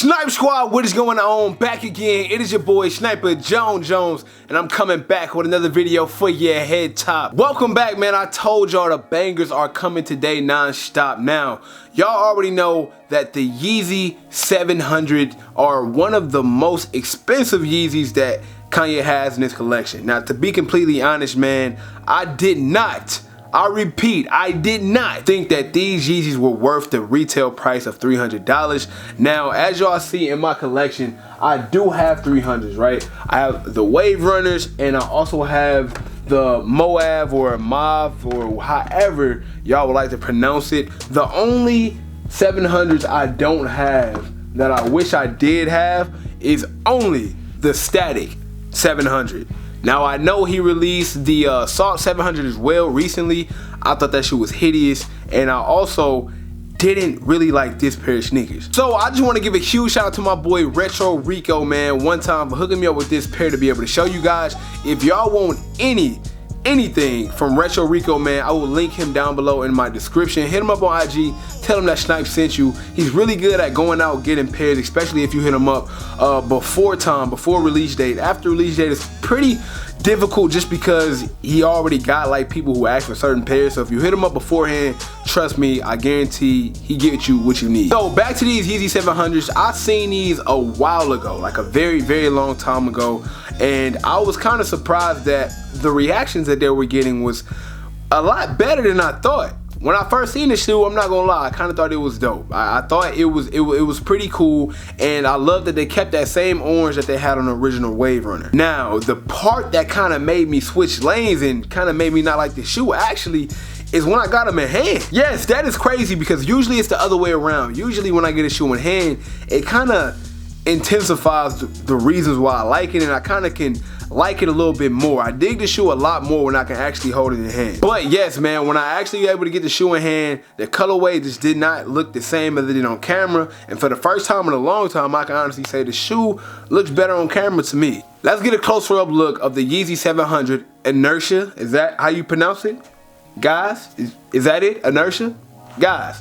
Snipe Squad, what is going on? Back again. It is your boy Sniper Jones, and I'm coming back with another video for your head top. Welcome back, man. I told y'all the bangers are coming today non-stop. Now, y'all already know that the Yeezy 700 are one of the most expensive Yeezys that Kanye has in his collection. Now, to be completely honest, man, I repeat, I did not think that these Yeezys were worth the retail price of $300. Now, as y'all see in my collection, I do have 300s, right? I have the Wave Runners, and I also have the Moab or Mauve, or however y'all would like to pronounce it. The only 700s I don't have that I wish I did have is only the Static 700. Now, I know he released the Salt 700 as well recently. I thought that shit was hideous, and I also didn't really like this pair of sneakers. So I just want to give a huge shout out to my boy Retro Rico, man, one time for hooking me up with this pair to be able to show you guys. If y'all want anything from Retro Rico, man, I will link him down below in my description. Hit him up on IG, tell him that Snipe sent you. He's really good at going out getting pairs, especially if you hit him up before release date. After release date is pretty difficult just because he already got like people who ask for certain pairs. So if you hit him up beforehand, trust me, I guarantee he gets you what you need. So back to these Yeezy 700s. I seen these a while ago, like a very long time ago, and I was kind of surprised that the reactions that they were getting was a lot better than I thought. When I first seen this shoe, I'm not gonna lie, I kind of thought it was dope. I thought it was pretty cool, and I love that they kept that same orange that they had on the original Wave Runner. Now, the part that kind of made me switch lanes and kind of made me not like the shoe actually is when I got them in hand. Yes, that is crazy because usually it's the other way around. Usually when I get a shoe in hand, it kind of intensifies the reasons why I like it, and I kind of can like it a little bit more. I dig the shoe a lot more when I can actually hold it in hand. But yes, man, when I actually able to get the shoe in hand, the colorway just did not look the same as it did on camera. And for the first time in a long time, I can honestly say the shoe looks better on camera to me. Let's get a closer up look of the Yeezy 700 Inertia. Is that how you pronounce it? Guys, is that it? Inertia? Guys.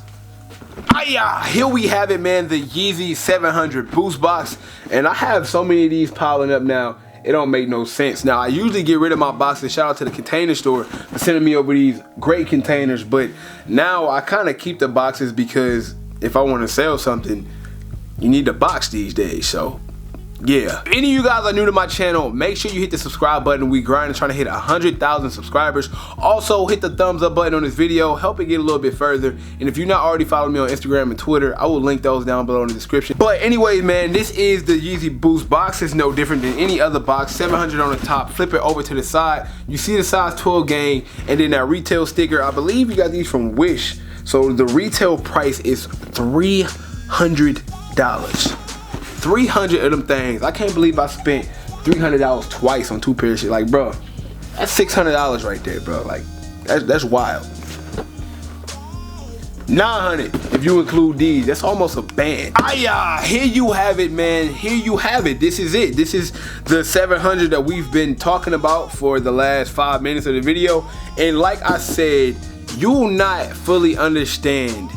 Here we have it, man, the Yeezy 700 Boost box. And I have so many of these piling up now, it don't make no sense. Now, I usually get rid of my boxes. Shout out to the container store for sending me over these great containers. But now I kind of keep the boxes because if I want to sell something, you need the box these days. So yeah. If any of you guys are new to my channel, make sure you hit the subscribe button. We grinding trying to hit 100,000 subscribers. Also, hit the thumbs up button on this video. Help it get a little bit further. And if you're not already following me on Instagram and Twitter, I will link those down below in the description. But anyways, man, this is the Yeezy Boost box. It's no different than any other box. 700 on the top. Flip it over to the side. You see the size 12 gang, and then that retail sticker. I believe you got these from Wish. So the retail price is $300. 300 of them things. I can't believe I spent $300 twice on two pairs of shit. Like, bro, that's $600 right there, bro. Like, that's wild. 900 if you include these. That's almost a band. Here you have it, man. Here you have it. This is it. This is the 700 that we've been talking about for the last 5 minutes of the video. And like I said, you will not fully understand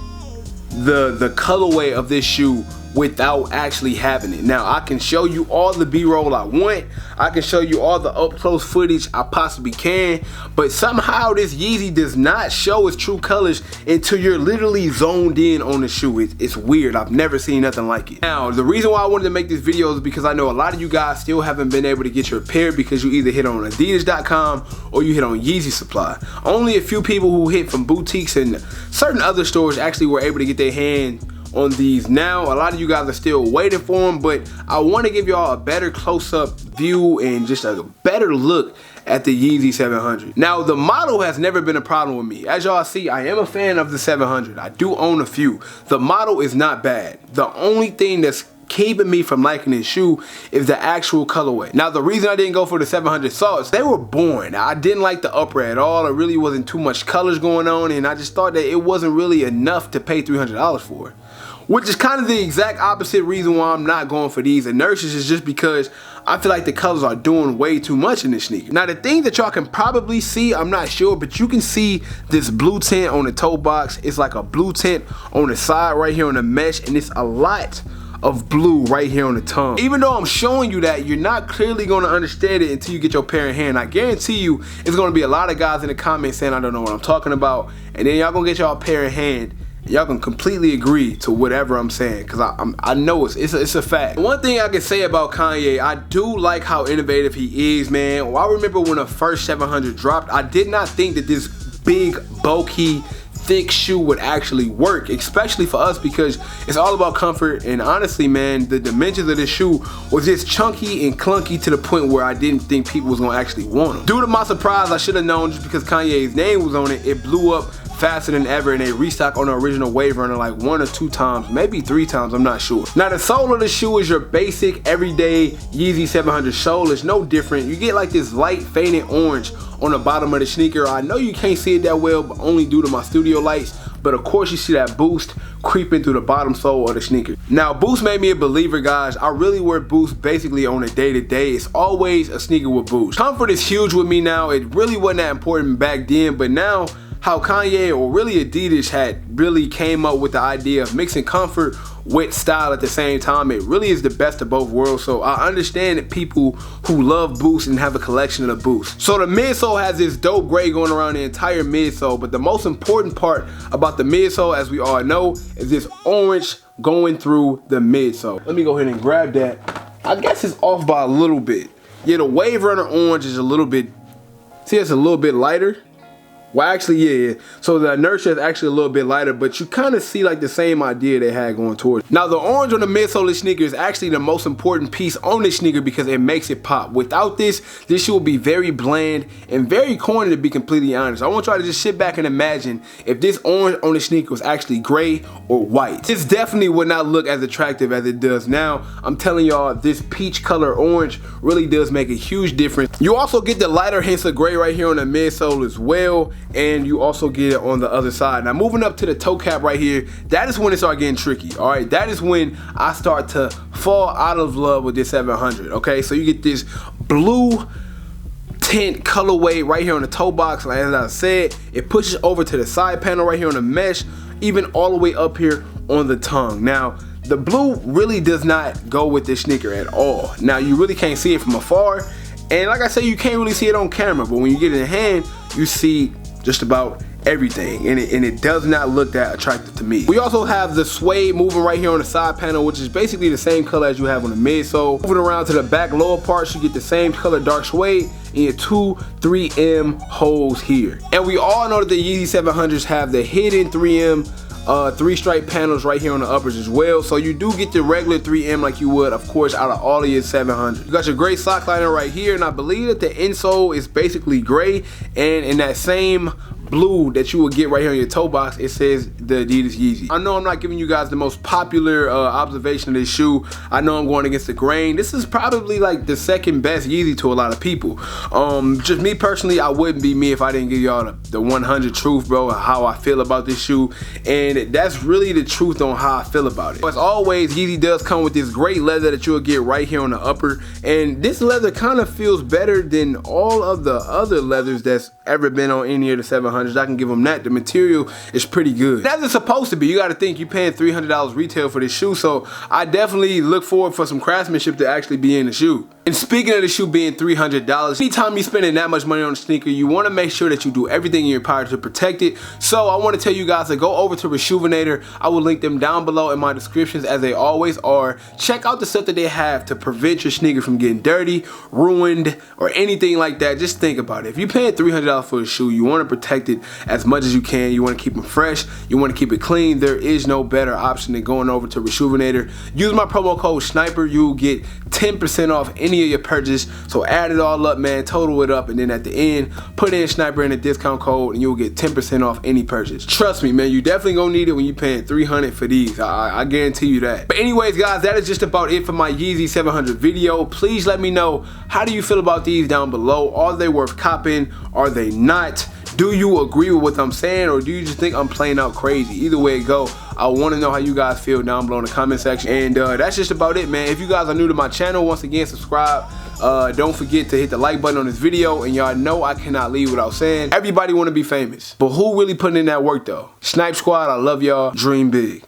the colorway of this shoe without actually having it. Now, I can show you all the B-roll I want. I can show you all the up-close footage I possibly can, but somehow this Yeezy does not show its true colors until you're literally zoned in on the shoe. It's weird. I've never seen nothing like it. Now, the reason why I wanted to make this video is because I know a lot of you guys still haven't been able to get your pair because you either hit on Adidas.com or you hit on Yeezy Supply. Only a few people who hit from boutiques and certain other stores actually were able to get their hand on these. Now, a lot of you guys are still waiting for them, but I want to give y'all a better close-up view and just a better look at the Yeezy 700. Now, the model has never been a problem with me. As y'all see, I am a fan of the 700. I do own a few. The model is not bad. The only thing that's keeping me from liking this shoe is the actual colorway. Now, the reason I didn't go for the 700 Salts, they were boring. I didn't like the upper at all. There really wasn't too much colors going on, and I just thought that it wasn't really enough to pay $300 for. Which is kind of the exact opposite reason why I'm not going for these Inertias, is just because I feel like the colors are doing way too much in this sneaker. Now, the thing that y'all can probably see, I'm not sure, but you can see this blue tint on the toe box. It's like a blue tint on the side right here on the mesh, and it's a lot of blue right here on the tongue. Even though I'm showing you that, you're not clearly gonna understand it until you get your pair in hand. I guarantee you, it's gonna be a lot of guys in the comments saying I don't know what I'm talking about, and then y'all gonna get y'all pair in hand. Y'all can completely agree to whatever I'm saying, because I know it's a fact. One thing I can say about Kanye, I do like how innovative he is, man. Well, I remember when the first 700 dropped, I did not think that this big, bulky, thick shoe would actually work, especially for us, because it's all about comfort. And honestly, man, the dimensions of this shoe was just chunky and clunky to the point where I didn't think people was gonna actually want them. Due to my surprise, I should have known, just because Kanye's name was on it, it blew up faster than ever, and they restock on the original Wave Runner like 1 or 2 times, maybe 3 times, I'm not sure. Now the sole of the shoe is your basic everyday Yeezy 700 sole. It's no different. You get like this light faded orange on the bottom of the sneaker. I know you can't see it that well, but only due to my studio lights, but of course you see that Boost creeping through the bottom sole of the sneaker. Now Boost made me a believer, guys. I really wear Boost basically on a day-to-day. It's always a sneaker with Boost. Comfort is huge with me now. It really wasn't that important back then, but now how Kanye, or really Adidas, had really came up with the idea of mixing comfort with style at the same time, it really is the best of both worlds. So I understand that people who love Boost and have a collection of the Boost. So the midsole has this dope gray going around the entire midsole, but the most important part about the midsole, as we all know, is this orange going through the midsole. Let me go ahead and grab that. I guess it's off by a little bit. Yeah, the Wave Runner orange is a little bit, see, it's a little bit lighter. Well, actually, yeah. So the Inertia is actually a little bit lighter, but you kind of see like the same idea they had going towards. Now, the orange on the midsole of the sneaker is actually the most important piece on the sneaker because it makes it pop. Without this shoe will be very bland and very corny, to be completely honest. I want y'all to just sit back and imagine if this orange on the sneaker was actually gray or white. This definitely would not look as attractive as it does now. I'm telling y'all, this peach color orange really does make a huge difference. You also get the lighter hints of gray right here on the midsole as well, and you also get it on the other side. Now moving up to the toe cap right here, that is when it starts getting tricky, all right? That is when I start to fall out of love with this 700, okay? So you get this blue tint colorway right here on the toe box. Like as I said, it pushes over to the side panel right here on the mesh, even all the way up here on the tongue. Now, the blue really does not go with this sneaker at all. Now, you really can't see it from afar, and like I said, you can't really see it on camera, but when you get it in hand, you see just about everything, and it does not look that attractive to me. We also have the suede moving right here on the side panel, which is basically the same color as you have on the midsole. Moving around to the back lower parts, you get the same color dark suede and your 2 3M holes here. And we all know that the Yeezy 700s have the hidden 3M 3-stripe panels right here on the uppers as well. So you do get the regular 3M like you would, of course, out of all of your 700. You got your gray sock liner right here, and I believe that the insole is basically gray, and in that same blue that you will get right here on your toe box, it says the Adidas Yeezy. I know I'm not giving you guys the most popular observation of this shoe. I know I'm going against the grain. This is probably like the second best Yeezy to a lot of people. Just me personally, I wouldn't be me if I didn't give y'all the 100 truth, bro, how I feel about this shoe, and that's really the truth on how I feel about it. As always, Yeezy does come with this great leather that you'll get right here on the upper, and this leather kind of feels better than all of the other leathers that's ever been on any of the 700s. I can give them that. The material is pretty good. As it's supposed to be. You got to think you're paying $300 retail for this shoe, so I definitely look forward for some craftsmanship to actually be in the shoe. And speaking of the shoe being $300, anytime you're spending that much money on a sneaker, you want to make sure that you do everything in your power to protect it. So I want to tell you guys to go over to Rejuvenator. I will link them down below in my descriptions, as they always are. Check out the stuff that they have to prevent your sneaker from getting dirty, ruined, or anything like that. Just think about it. If you're paying $300 for a shoe, you want to protect it as much as you can. You want to keep them fresh. You want to keep it clean. There is no better option than going over to Rejuvenator. Use my promo code SNIPER. You will get 10% off any of your purchase. So add it all up, man, total it up, and then at the end put in SNIPER in the discount code and you'll get 10% off any purchase. Trust me, man, you definitely gonna need it when you're paying $300 for these. I guarantee you that. But anyways, guys, that is just about it for my Yeezy 700 video. Please let me know, how do you feel about these down below? Are they worth copping? Are they not? Do you agree with what I'm saying, or do you just think I'm playing out crazy? Either way it go, I want to know how you guys feel down below in the comment section. And that's just about it, man. If you guys are new to my channel, once again, subscribe. Don't forget to hit the like button on this video. And y'all know I cannot leave without saying, everybody want to be famous, but who really putting in that work though? Snipe Squad, I love y'all. Dream big.